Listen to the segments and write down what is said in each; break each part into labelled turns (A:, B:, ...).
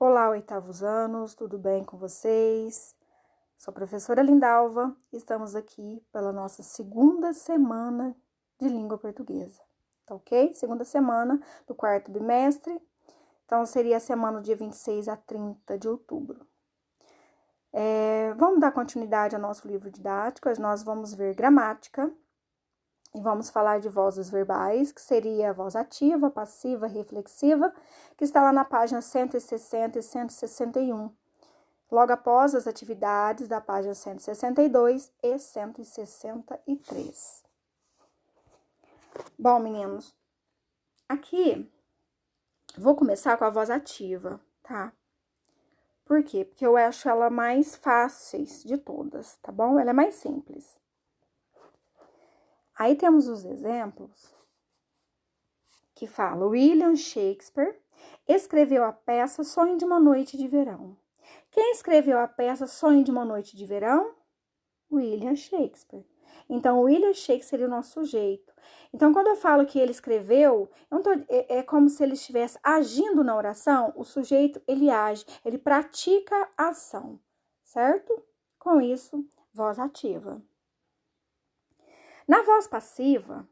A: Olá, oitavos anos, tudo bem com vocês? Sou a professora Lindalva e estamos aqui pela nossa segunda semana de língua portuguesa, tá ok? Segunda semana do quarto bimestre, então seria a semana do dia 26 a 30 de outubro. Vamos dar continuidade ao nosso livro didático, hoje nós vamos ver gramática e vamos falar de vozes verbais, que seria a voz ativa, passiva, reflexiva, que está lá na página 160 e 161. Logo após as atividades da página 162 e 163. Bom, meninos, aqui vou começar com a voz ativa, tá? Por quê? Porque eu acho ela mais fácil de todas, tá bom? Ela é mais simples. Aí temos os exemplos que falam: William Shakespeare escreveu a peça Sonho de uma Noite de Verão. Quem escreveu a peça Sonho de uma Noite de Verão? William Shakespeare. Então, William Shakespeare seria o nosso sujeito. Então, quando eu falo que ele escreveu, é como se ele estivesse agindo na oração. O sujeito, ele age, ele pratica a ação, certo? Com isso, voz ativa. Na voz passiva,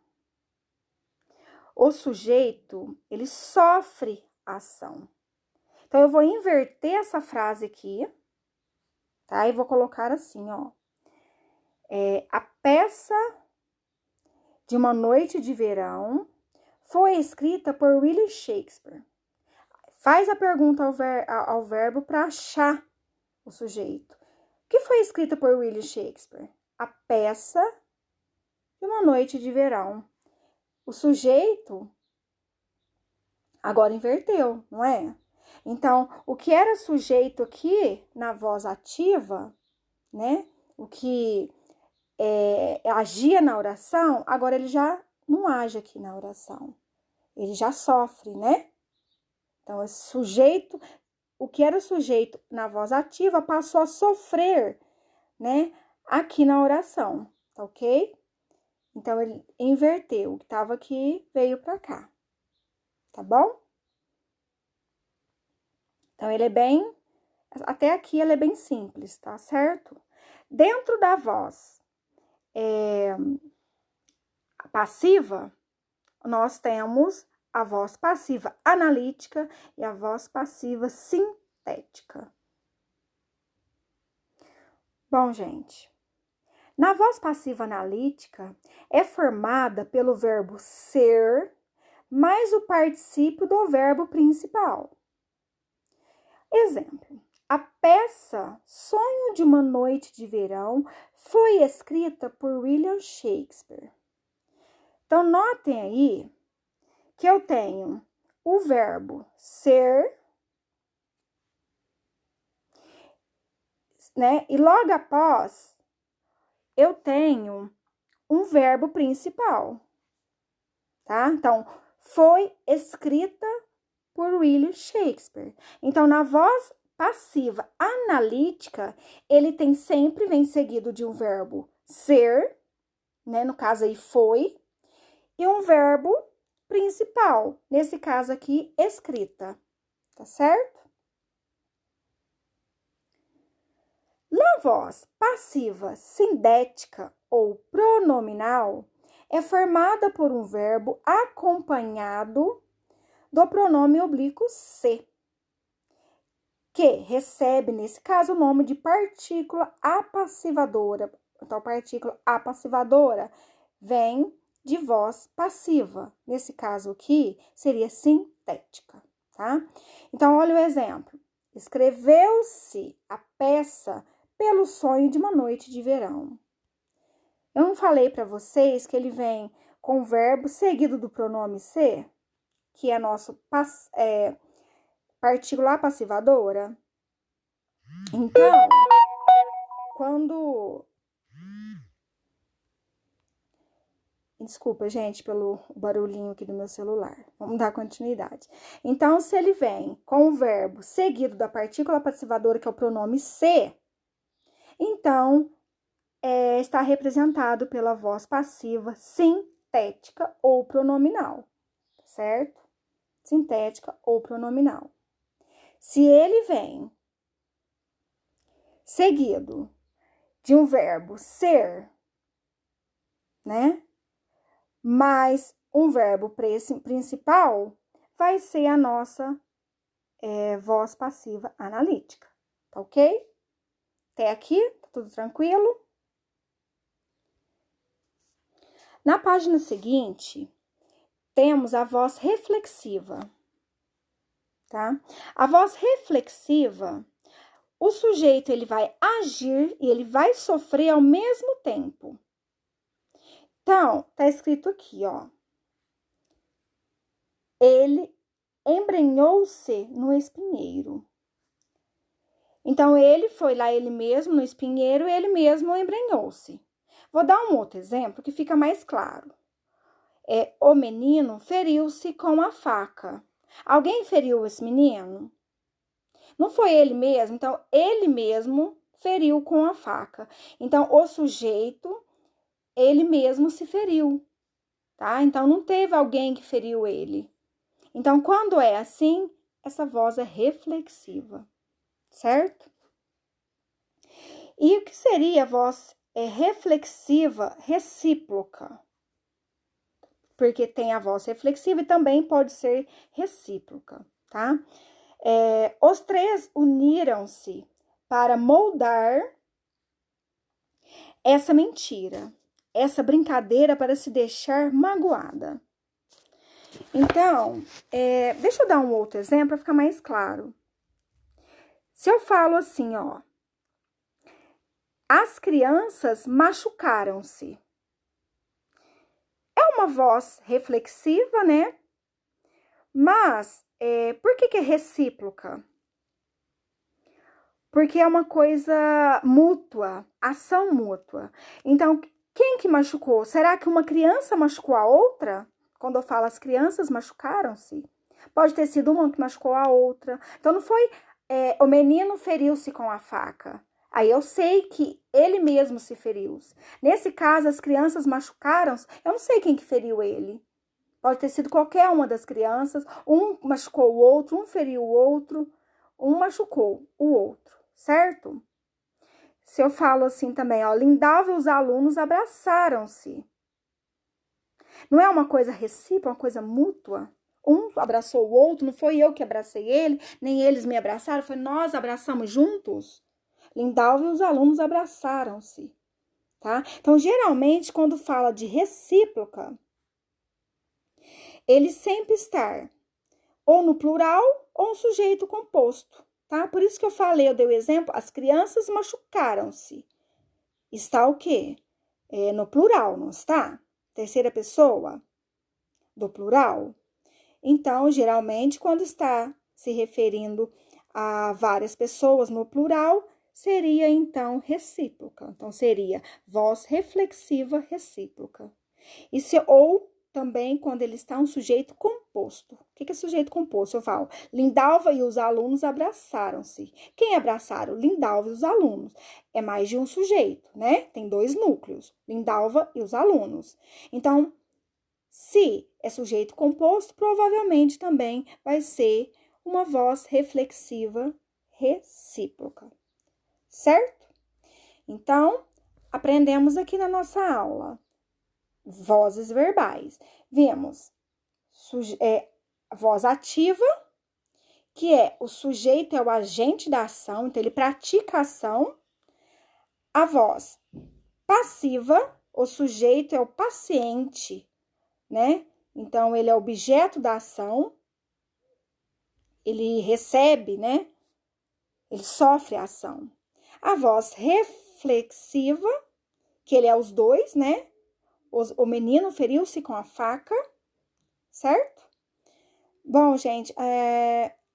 A: o sujeito, ele sofre a ação. Então, eu vou inverter essa frase aqui, tá? E vou colocar assim, ó. A peça de uma noite de verão foi escrita por William Shakespeare. Faz a pergunta ao verbo para achar o sujeito. O que foi escrita por William Shakespeare? A peça de uma noite de verão. O sujeito agora inverteu, não é? Então, o que era sujeito aqui na voz ativa, né? O que agia na oração, agora ele já não age aqui na oração. Ele já sofre, né? Então, esse sujeito, o que era sujeito na voz ativa, passou a sofrer, né? Aqui na oração, tá ok? Então, ele inverteu. O que estava aqui veio para cá, tá bom? Então, ele é bem... Até aqui, ele é bem simples, tá certo? Dentro da voz passiva, nós temos a voz passiva analítica e a voz passiva sintética. Bom, gente, na voz passiva analítica é formada pelo verbo ser mais o particípio do verbo principal. Exemplo: a peça Sonho de uma Noite de Verão foi escrita por William Shakespeare. Então, notem aí que eu tenho o verbo ser, né? E logo após, eu tenho um verbo principal, tá? Então, foi escrita por William Shakespeare. Então, na voz passiva analítica, ele vem seguido de um verbo ser, né? No caso aí, foi, e um verbo principal, nesse caso aqui, escrita, tá certo? Na voz passiva sindética ou pronominal, é formada por um verbo acompanhado do pronome oblíquo se, que recebe, nesse caso, o nome de partícula apassivadora. Então, a partícula apassivadora vem de voz passiva. Nesse caso aqui, seria sintética, tá? Então, olha o exemplo. Escreveu-se a peça pelo sonho de uma noite de verão. Eu não falei para vocês que ele vem com o verbo seguido do pronome ser, que é nosso partícula apassivadora? Então, quando... Desculpa, gente, pelo barulhinho aqui do meu celular. Vamos dar continuidade. Então, se ele vem com o verbo seguido da partícula passivadora, que é o pronome se, então, está representado pela voz passiva sintética ou pronominal, certo? Sintética ou pronominal. Se ele vem seguido de um verbo ser, né? Mais um verbo principal, vai ser a nossa voz passiva analítica, tá ok? Até aqui, tá tudo tranquilo? Na página seguinte, temos a voz reflexiva, tá? A voz reflexiva, o sujeito ele vai agir e ele vai sofrer ao mesmo tempo. Então, tá escrito aqui, ó. Ele embrenhou-se no espinheiro. Então, ele foi lá ele mesmo no espinheiro e ele mesmo embrenhou-se. Vou dar um outro exemplo que fica mais claro. O menino feriu-se com a faca. Alguém feriu esse menino? Não foi ele mesmo, então ele mesmo feriu com a faca. Então, o sujeito, ele mesmo se feriu, tá? Então, não teve alguém que feriu ele. Então, quando é assim, essa voz é reflexiva, certo? E o que seria a voz reflexiva recíproca? Porque tem a voz reflexiva e também pode ser recíproca, tá? Os três uniram-se para moldar essa mentira, essa brincadeira para se deixar magoada. Então, deixa eu dar um outro exemplo para ficar mais claro. Se eu falo assim, ó, as crianças machucaram-se. É uma voz reflexiva, né? Mas, por que é recíproca? Porque é uma coisa mútua, ação mútua. Então, quem que machucou? Será que uma criança machucou a outra? Quando eu falo as crianças machucaram-se, pode ter sido uma que machucou a outra. Então, não foi o menino feriu-se com a faca. Aí eu sei que ele mesmo se feriu. Nesse caso, as crianças machucaram-se. Eu não sei quem que feriu ele. Pode ter sido qualquer uma das crianças. Um machucou o outro, um feriu o outro, um machucou o outro, certo? Se eu falo assim também, ó, Lindalva e os alunos abraçaram-se. Não é uma coisa recíproca, uma coisa mútua? Um abraçou o outro, não foi eu que abracei ele, nem eles me abraçaram, foi nós abraçamos juntos. Lindalva e os alunos abraçaram-se, tá? Então, geralmente, quando fala de recíproca, ele sempre está ou no plural ou um sujeito composto, tá? Por isso que eu dei o exemplo, as crianças machucaram-se. Está o quê? No plural, não está? Terceira pessoa do plural. Então, geralmente, quando está se referindo a várias pessoas no plural, seria, então, recíproca. Então, seria voz reflexiva recíproca. Ou também quando ele está um sujeito composto. O que é sujeito composto? Eu falo, Lindalva e os alunos abraçaram-se. Quem abraçaram? Lindalva e os alunos. É mais de um sujeito, né? Tem dois núcleos, Lindalva e os alunos. Então, se é sujeito composto, provavelmente também vai ser uma voz reflexiva recíproca, certo? Então, aprendemos aqui na nossa aula vozes verbais. Vimos voz ativa, que o sujeito é o agente da ação, então ele pratica a ação. A voz passiva, o sujeito é o paciente, né? Então, ele é objeto da ação, ele recebe, né? Ele sofre a ação. A voz reflexiva, que ele é os dois, né? O menino feriu-se com a faca, certo? Bom, gente,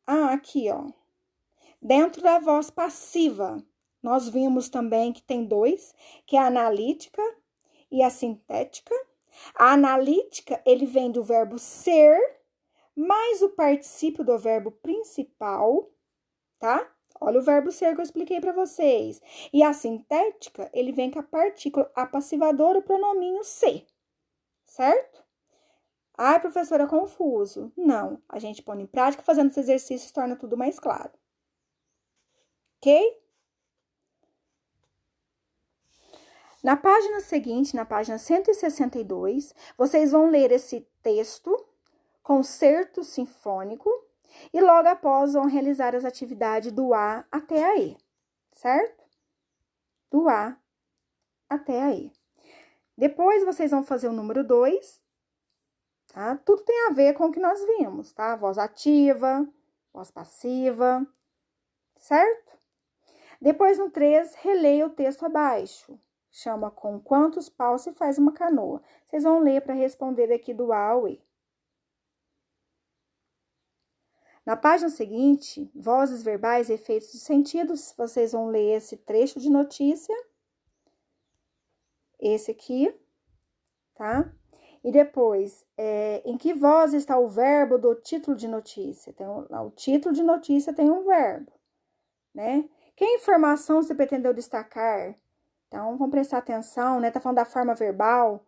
A: aqui, ó. Dentro da voz passiva, nós vimos também que tem dois, que é a analítica e a sintética. A analítica, ele vem do verbo ser, mais o particípio do verbo principal, tá? Olha o verbo ser que eu expliquei para vocês. E a sintética, ele vem com a partícula apassivadora, o pronominho ser, certo? Ai, professora, confuso. Não, a gente põe em prática, fazendo esse exercício, torna tudo mais claro, ok? Na página seguinte, na página 162, vocês vão ler esse texto, Concerto Sinfônico, e logo após vão realizar as atividades do A até a E, certo? Do A até a E. Depois, vocês vão fazer o número 2, tá? Tudo tem a ver com o que nós vimos, tá? Voz ativa, voz passiva, certo? Depois, no 3, releia o texto abaixo. Chama com quantos paus se faz uma canoa. Vocês vão ler para responder aqui do A ao E. Na página seguinte, vozes verbais e efeitos de sentido, vocês vão ler esse trecho de notícia. Esse aqui, tá? E depois, em que voz está o verbo do título de notícia? O título de notícia tem um verbo, né? Que informação você pretendeu destacar? Então, vamos prestar atenção, né? Tá falando da forma verbal.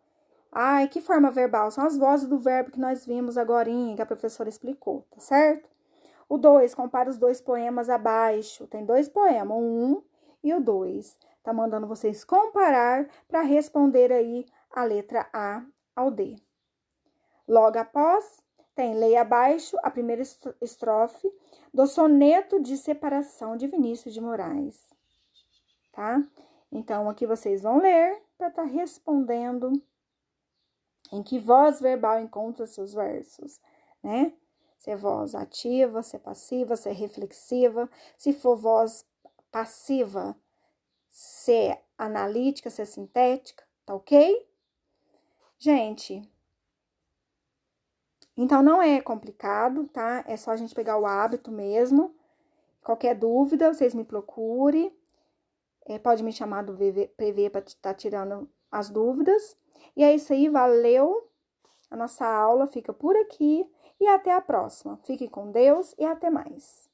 A: Ai, que forma verbal? São as vozes do verbo que nós vimos agorinha, que a professora explicou, tá certo? O 2, compara os 2 poemas abaixo. Tem 2 poemas, o 1 e o 2. Tá mandando vocês comparar para responder aí a letra A ao D. Logo após, leia abaixo a primeira estrofe do soneto de separação de Vinícius de Moraes, tá? Então, aqui vocês vão ler para estar respondendo em que voz verbal encontra seus versos, né? Se é voz ativa, se é passiva, se é reflexiva. Se for voz passiva, se é analítica, se é sintética, tá ok? Gente, então não é complicado, tá? É só a gente pegar o hábito mesmo. Qualquer dúvida, vocês me procurem. Pode me chamar do PV para estar tirando as dúvidas. E é isso aí, valeu! A nossa aula fica por aqui e até a próxima. Fique com Deus e até mais.